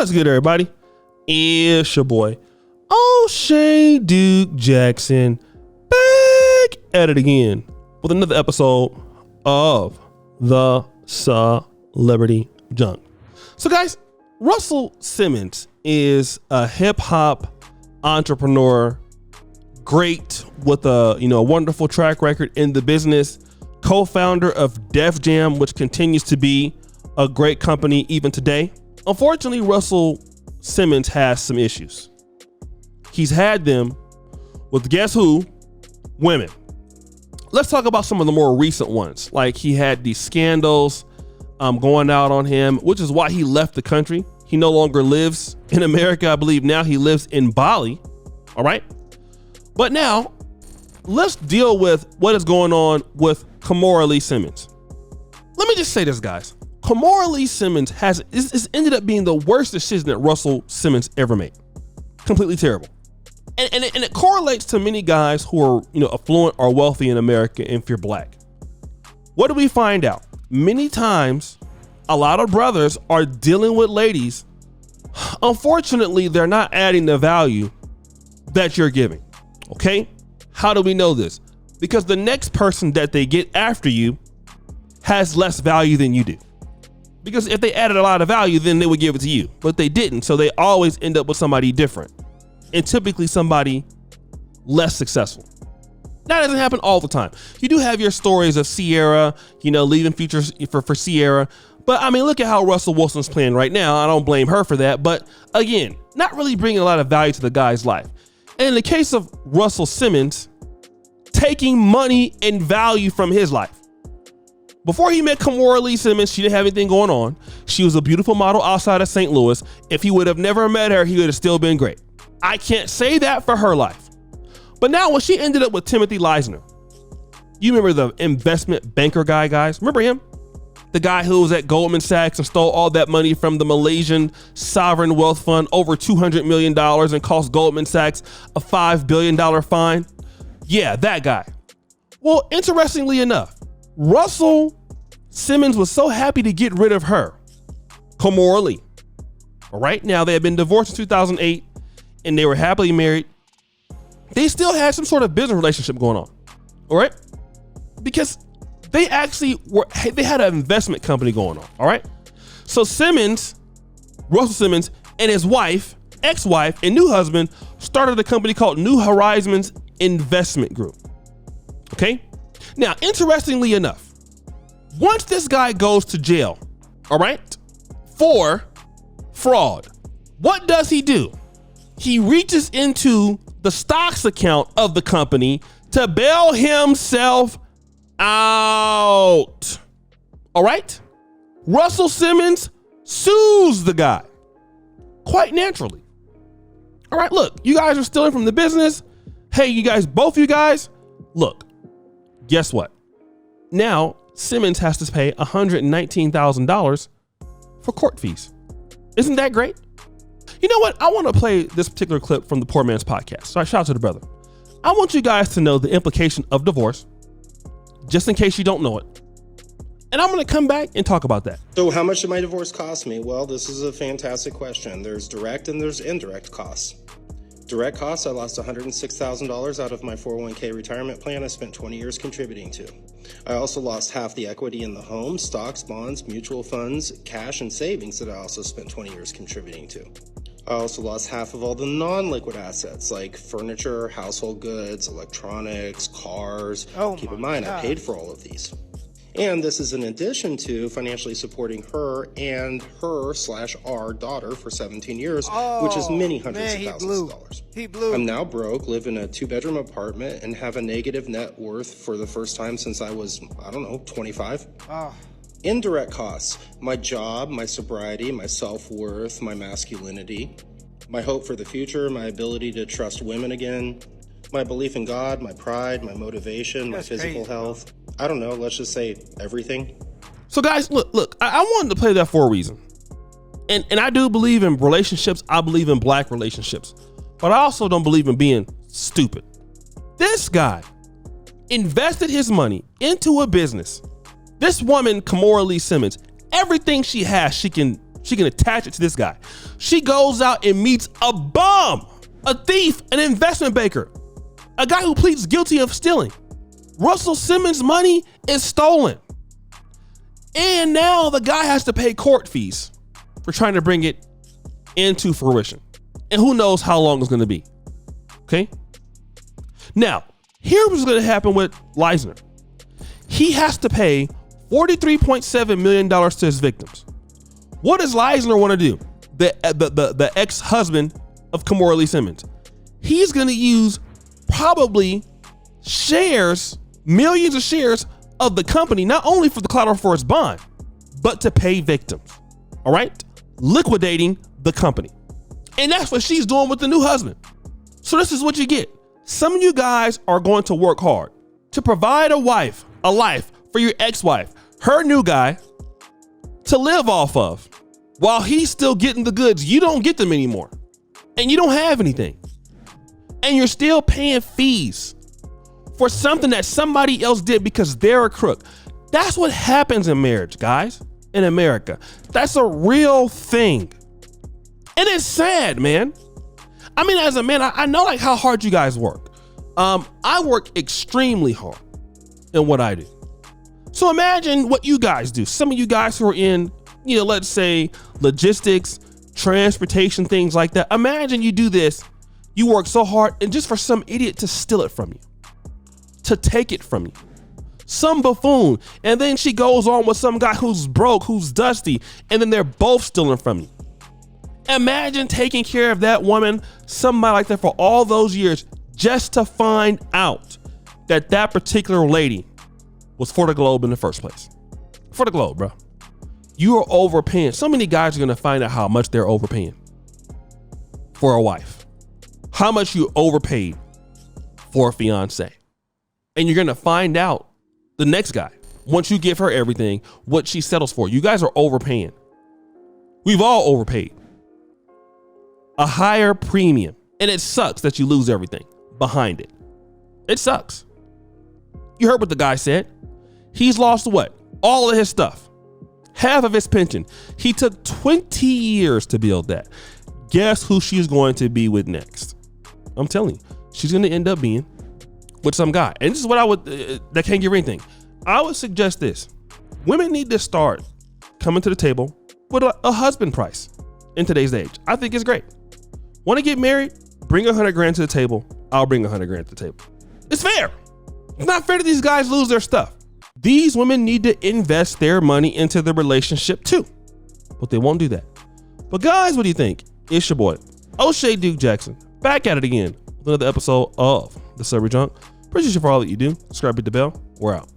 What's good, everybody? It's your boy, O'Shea Duke Jackson, back at it again with another episode of the Celebrity Junk. So, guys, Russell Simmons is a hip hop entrepreneur, great with a wonderful track record in the business, co-founder of Def Jam, which continues to be a great company even today. Unfortunately, Russell Simmons has some issues. He's had them with, guess who? Women. Let's talk about some of the more recent ones. Like, he had these scandals going out on him, which is why he left the country. He no longer lives in America. I believe now he lives in Bali. All right. But now let's deal with what is going on with Kimora Lee Simmons. Let me just say this, guys. Kimora Lee Simmons has ended up being the worst decision that Russell Simmons ever made. Completely terrible. And it correlates to many guys who are, affluent or wealthy in America if you're black. What do we find out? Many times, a lot of brothers are dealing with ladies. Unfortunately, they're not adding the value that you're giving. Okay? How do we know this? Because the next person that they get after you has less value than you do. Because if they added a lot of value, then they would give it to you. But they didn't. So they always end up with somebody different. And typically somebody less successful. That doesn't happen all the time. You do have your stories of Sierra, leaving Future for Sierra. But I mean, look at how Russell Wilson's playing right now. I don't blame her for that. But again, not really bringing a lot of value to the guy's life. And in the case of Russell Simmons, taking money and value from his life. Before he met Kimora Lee Simmons, she didn't have anything going on. She was a beautiful model outside of St. Louis. If he would have never met her, he would have still been great. I can't say that for her life. But now when she ended up with Timothy Leisner, you remember the investment banker guy, guys? Remember him? The guy who was at Goldman Sachs and stole all that money from the Malaysian sovereign wealth fund, over $200 million, and cost Goldman Sachs a $5 billion fine? Yeah, that guy. Well, interestingly enough, Russell Simmons was so happy to get rid of her, Kimora Lee. All right, now they had been divorced in 2008 and they were happily married. They still had some sort of business relationship going on. All right, because they actually they had an investment company going on. All right, so Russell Simmons and his wife, ex-wife and new husband started a company called New Horizons Investment Group. Okay. Now, interestingly enough, once this guy goes to jail, all right, for fraud, what does he do? He reaches into the stocks account of the company to bail himself out. All right? Russell Simmons sues the guy quite naturally. All right, look, you guys are stealing from the business. Hey, you guys, both you guys, look. Guess what? Now, Simmons has to pay $119,000 for court fees. Isn't that great? You know what? I want to play this particular clip from the Poor Man's Podcast. So shout out to the brother. I want you guys to know the implication of divorce, just in case you don't know it. And I'm going to come back and talk about that. So how much did my divorce cost me? Well, this is a fantastic question. There's direct and there's indirect costs. Direct costs, I lost $106,000 out of my 401k retirement plan I spent 20 years contributing to. I also lost half the equity in the home, stocks, bonds, mutual funds, cash, and savings that I also spent 20 years contributing to. I also lost half of all the non-liquid assets like furniture, household goods, electronics, cars. Keep in mind, I paid for all of these. And this is in addition to financially supporting her and her/our daughter for 17 years, which is many hundreds of thousands of dollars. He blew. I'm now broke, live in a 2-bedroom apartment, and have a negative net worth for the first time since I was, 25. Indirect costs: my job, my sobriety, my self-worth, my masculinity, my hope for the future, my ability to trust women again, my belief in God, my pride, my motivation, my physical health. I don't know, let's just say everything. So guys, look, I wanted to play that for a reason. And I do believe in relationships. I believe in black relationships, but I also don't believe in being stupid. This guy invested his money into a business. This woman, Kimora Lee Simmons, everything she has, she can She can attach it to this guy. She goes out and meets a bum, a thief, an investment banker, a guy who pleads guilty of stealing. Russell Simmons' money is stolen. And now the guy has to pay court fees for trying to bring it into fruition. And who knows how long it's going to be. Okay? Now, here's what's going to happen with Leisner. He has to pay $43.7 million to his victims. What does Leisner want to do? The ex-husband of Kimora Lee Simmons. He's going to use probably shares, millions of shares of the company, not only for the collateral for its bond, but to pay victims. All right? Liquidating the company. And that's what she's doing with the new husband. So this is what you get. Some of you guys are going to work hard to provide a life for your ex-wife, her new guy, to live off of, while he's still getting the goods. You don't get them anymore. And you don't have anything. And you're still paying fees for something that somebody else did because they're a crook. That's what happens in marriage, guys, in America. That's a real thing. And it's sad, man. I mean, as a man, I know like how hard you guys work. I work extremely hard in what I do. So imagine what you guys do. Some of you guys who are in, let's say logistics, transportation, things like that. Imagine you do this. You work so hard and just for some idiot to steal it from you, to take it from you, some buffoon. And then she goes on with some guy who's broke, who's dusty, and then they're both stealing from you. Imagine taking care of that woman, somebody like that, for all those years just to find out that that particular lady was for the Globe in the first place. For the Globe, bro. You are overpaying. So many guys are going to find out how much they're overpaying for a wife. How much you overpaid for a fiance. And you're going to find out the next guy, once you give her everything, what she settles for. You guys are overpaying. We've all overpaid. A higher premium. And it sucks that you lose everything behind it. It sucks. You heard what the guy said. He's lost what? All of his stuff. Half of his pension. He took 20 years to build that. Guess who she's going to be with next? I'm telling you, she's going to end up being with some guy. And this is what I would, that can't give anything. I would suggest this. Women need to start coming to the table with a husband price in today's age. I think it's great. Want to get married? Bring $100,000 to the table. I'll bring $100,000 to the table. It's fair. It's not fair that these guys lose their stuff. These women need to invest their money into the relationship too, but they won't do that. But guys, what do you think? It's your boy, O'Shea Duke Jackson, back at it again with another episode of The Celebrity Junk. Appreciate you for all that you do. Subscribe, hit the bell. We're out.